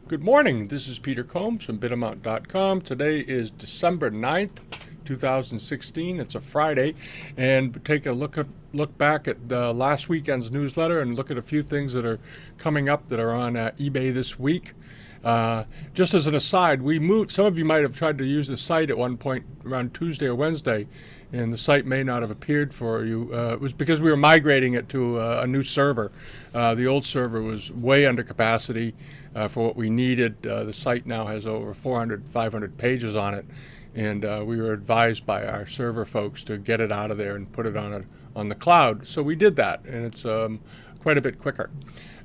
Good morning. This is Peter Combs from Bidamount.com. Today is December 9th, 2016. It's a Friday, and take a look back at last weekend's newsletter and look at a few things that are coming up that are on eBay this week. Just as an aside, we moved. Some of you might have tried to use the site at one point around Tuesday or Wednesday, and the site may not have appeared for you. It was because we were migrating it to a new server. The old server was way under capacity for what we needed. The site now has over 400, 500 pages on it, and we were advised by our server folks to get it out of there and put it on the cloud. So we did that, and it's quite a bit quicker.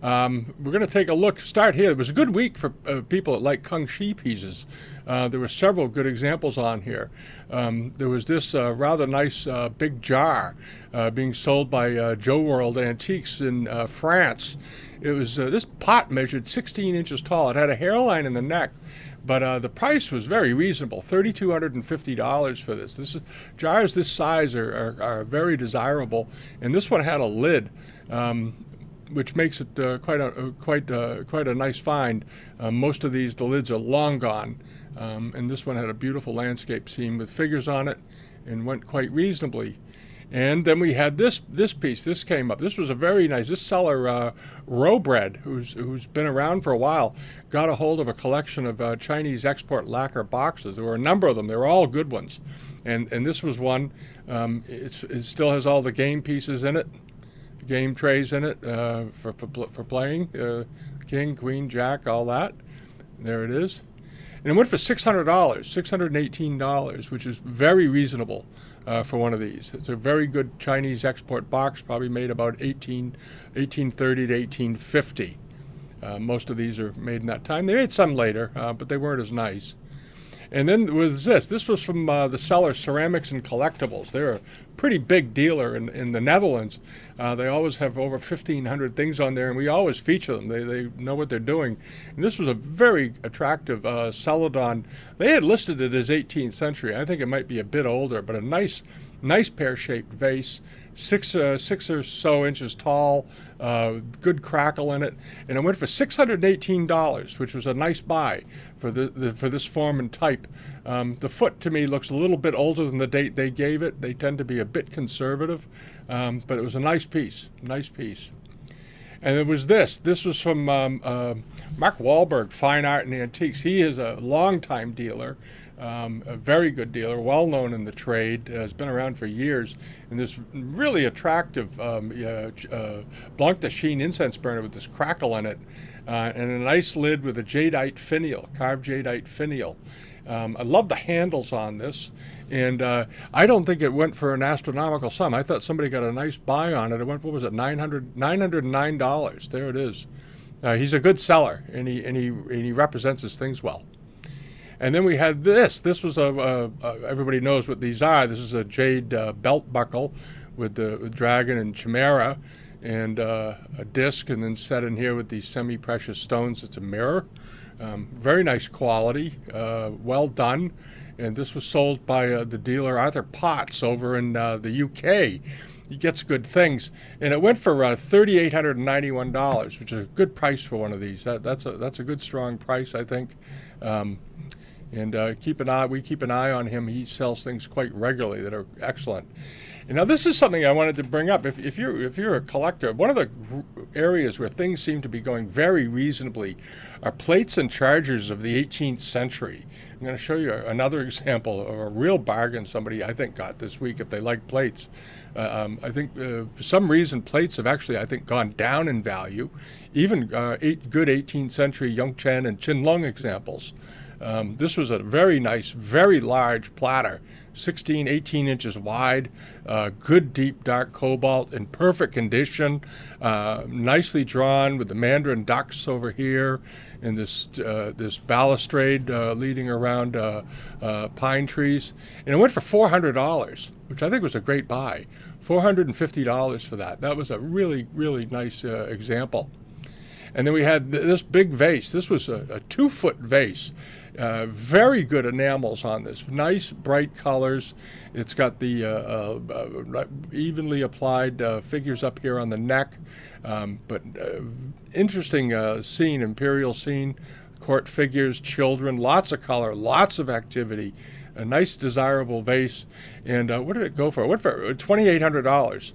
We're going to take a look, start here. It was a good week for people that like Kangxi pieces. There were several good examples on here. There was this rather nice big jar being sold by Joe World Antiques in France. It was this pot measured 16 inches tall. It had a hairline in the neck, but the price was very reasonable, $3,250 for this. Jars this size are very desirable, and this one had a lid, which makes it quite a nice find. Most of these, the lids are long gone, and this one had a beautiful landscape scene with figures on it, and went quite reasonably. And then we had this piece. This came up. This was a very nice. This seller, Rowbread, who's been around for a while, got a hold of a collection of Chinese export lacquer boxes. There were a number of them. They were all good ones, and this was one. It still has all the game pieces in it, game trays in it for playing, king, queen, jack, all that. There it is. And it went for $600, $618, which is very reasonable for one of these. It's a very good Chinese export box, probably made about 1830 to 1850. Most of these are made in that time. They made some later, but they weren't as nice. And then was this. This was from the seller Ceramics and Collectibles. They're a pretty big dealer in the Netherlands. They always have over 1,500 things on there, and we always feature them. They know what they're doing. And this was a very attractive Celadon. They had listed it as 18th century. I think it might be a bit older, but a nice pear-shaped vase, six or so inches tall, good crackle in it, and it went for $618, which was a nice buy for this form and type. The foot to me looks a little bit older than the date they gave it. They tend to be a bit conservative, but it was a nice piece. And it was this. This was from Mark Wahlberg, Fine Art and Antiques. He is a longtime dealer, a very good dealer, well known in the trade, has been around for years. And this really attractive Blanc de Chine incense burner with this crackle in it, and a nice lid with a jadeite finial, carved jadeite finial. I love the handles on this, and I don't think it went for an astronomical sum. I thought somebody got a nice buy on it. It went, what was it, $909. There it is. He's a good seller, and he represents his things well. And then we had this. This was everybody knows what these are. This is a jade belt buckle with the dragon and chimera, and a disc, and then set in here with these semi-precious stones. It's a mirror. Very nice quality, well done, and this was sold by the dealer Arthur Potts over in the UK. He gets good things, and it went for $3,891, which is a good price for one of these. That's a good strong price, I think. And we keep an eye on him. He sells things quite regularly that are excellent. And now this is something I wanted to bring up. If you're a collector, one of the areas where things seem to be going very reasonably are plates and chargers of the 18th century. I'm going to show you another example of a real bargain somebody I think got this week if they like plates. I think for some reason plates have actually, I think, gone down in value. Even good 18th century Yongchen and Qinlong examples. This was a very nice, very large platter, 16, 18 inches wide, good deep dark cobalt, in perfect condition, nicely drawn with the mandarin ducks over here, and this balustrade leading around pine trees. And it went for $400, which I think was a great buy. $450 for that. That was a really, really nice example. And then we had this big vase. This was a 2-foot vase. Very good enamels on this. Nice bright colors. It's got the evenly applied figures up here on the neck. But interesting scene, imperial scene. court figures, children, lots of color, lots of activity. A nice, desirable vase. And what did it go for? It went for $2,800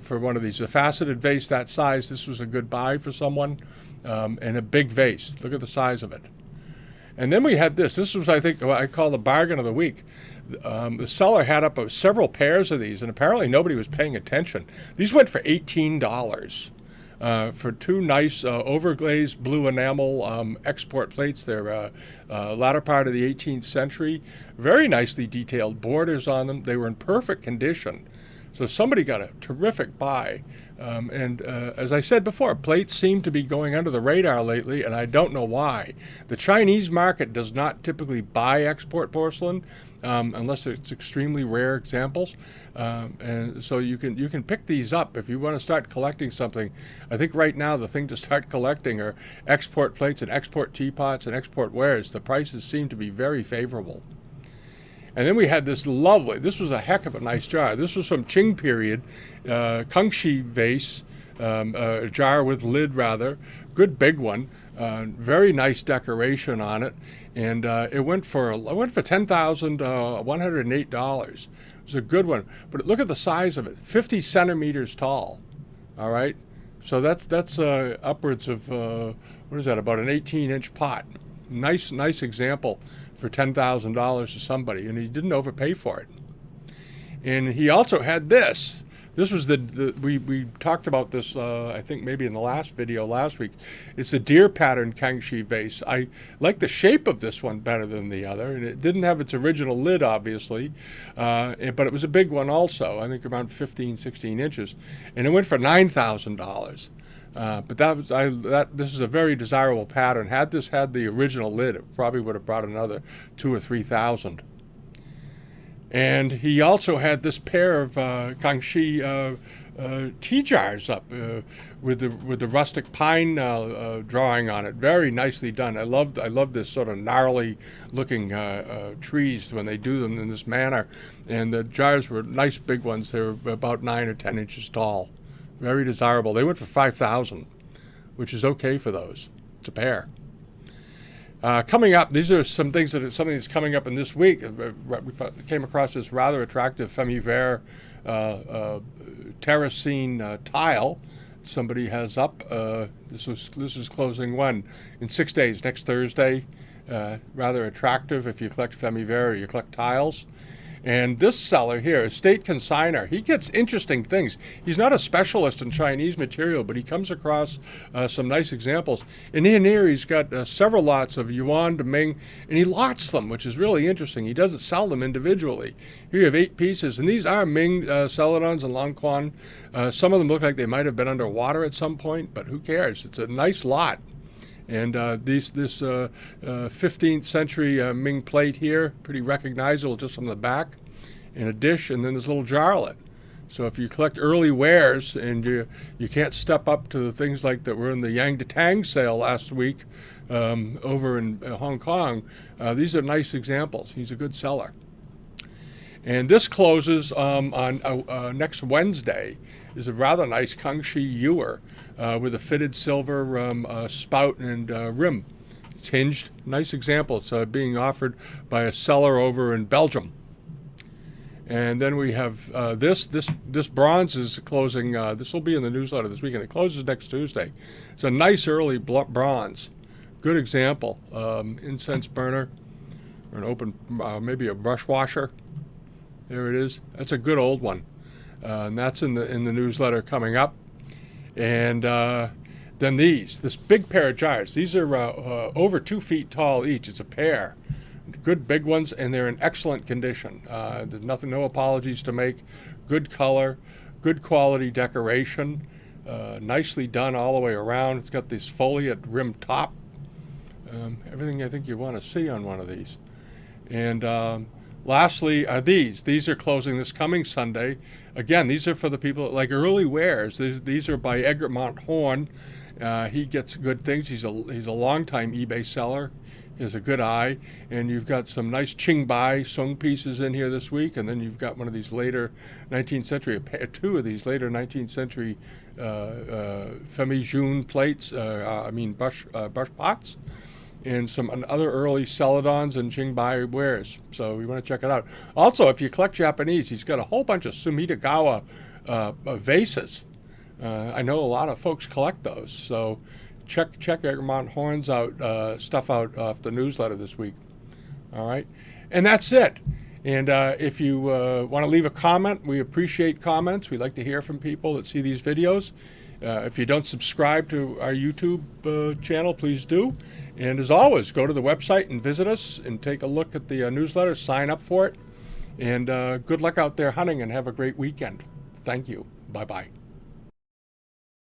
for one of these. A faceted vase that size, this was a good buy for someone. And a big vase. Look at the size of it. And then we had this. This was, I think, what I call the bargain of the week. The seller had up several pairs of these, and apparently nobody was paying attention. These went for $18 for two nice overglazed blue enamel export plates. They're latter part of the 18th century. Very nicely detailed borders on them. They were in perfect condition. So somebody got a terrific buy. As I said before, plates seem to be going under the radar lately, and I don't know why. The Chinese market does not typically buy export porcelain unless it's extremely rare examples. And so you can pick these up if you want to start collecting something. I think right now the thing to start collecting are export plates and export teapots and export wares. The prices seem to be very favorable. And then we had this this was a heck of a nice jar. This was from Qing period, Kangxi vase, a jar with lid rather, good big one, very nice decoration on it, and it went for $10,108. It was a good one, but look at the size of it, 50 centimeters tall. All right, so that's upwards of what is that? About an 18-inch pot. Nice example for $10,000 to somebody, and he didn't overpay for it. And he also had this. This was we talked about this, I think maybe in the last video last week. It's a deer pattern Kangxi vase. I like the shape of this one better than the other, and it didn't have its original lid, obviously, but it was a big one also, I think around 15, 16 inches, and it went for $9,000. But this is a very desirable pattern. Had this had the original lid, it probably would have brought another $2,000 or $3,000. And he also had this pair of Kangxi tea jars up with the rustic pine drawing on it. Very nicely done. I love this sort of gnarly looking trees when they do them in this manner. And the jars were nice big ones. They were about 9 or 10 inches tall. Very desirable. They went for $5,000, which is okay for those. It's a pair. Coming up, these are some things something that's coming up in this week. We came across this rather attractive Femi-Vert terracine tile. Somebody has up. This is closing when? In 6 days, next Thursday. Rather attractive if you collect Femi-Vert or you collect tiles. And this seller here, Estate Consigner, he gets interesting things. He's not a specialist in Chinese material, but he comes across some nice examples. And in here, he's got several lots of Yuan to Ming, and he lots them, which is really interesting. He doesn't sell them individually. Here you have 8 pieces, and these are Ming celadons and Langquan. Some of them look like they might have been underwater at some point, but who cares? It's a nice lot. And this 15th century Ming plate here, pretty recognizable just from the back, in a dish, and then this little jarlet. So if you collect early wares and you can't step up to the things like that were in the Yang de Tang sale last week over in Hong Kong, these are nice examples. He's a good seller. And this closes on next Wednesday. Is a rather nice Kangxi ewer with a fitted silver spout and rim. It's hinged. Nice example. It's being offered by a seller over in Belgium. And then we have this bronze is closing. This will be in the newsletter this weekend. It closes next Tuesday. It's a nice early bronze. Good example. Incense burner, or an open, maybe a brush washer. There it is. That's a good old one. And that's in the newsletter coming up. And then this big pair of jars. These are over 2 feet tall each. It's a pair. Good big ones, and they're in excellent condition. There's no apologies to make. Good color, good quality decoration, nicely done all the way around. It's got this foliate rim top. Everything I think you want to see on one of these. And lastly, these are closing this coming Sunday. Again, these are for the people that like early wares. These are by Eggermont Horn. He gets good things. He's a longtime eBay seller. He has a good eye. And you've got some nice Qingbai Song pieces in here this week. And then you've got one of these later 19th century, two of these later 19th century Femi Jun plates, brush pots. and some other early celadons and Jingbai wares. So you want to check it out. Also, if you collect Japanese, he's got a whole bunch of Sumidagawa vases. I know a lot of folks collect those. So check Egremont Horns out, stuff out off the newsletter this week. All right. And that's it. And if you want to leave a comment, we appreciate comments. We like to hear from people that see these videos. If you don't subscribe to our YouTube channel, please do. And as always, go to the website and visit us and take a look at the newsletter, sign up for it. And good luck out there hunting and have a great weekend. Thank you. Bye-bye.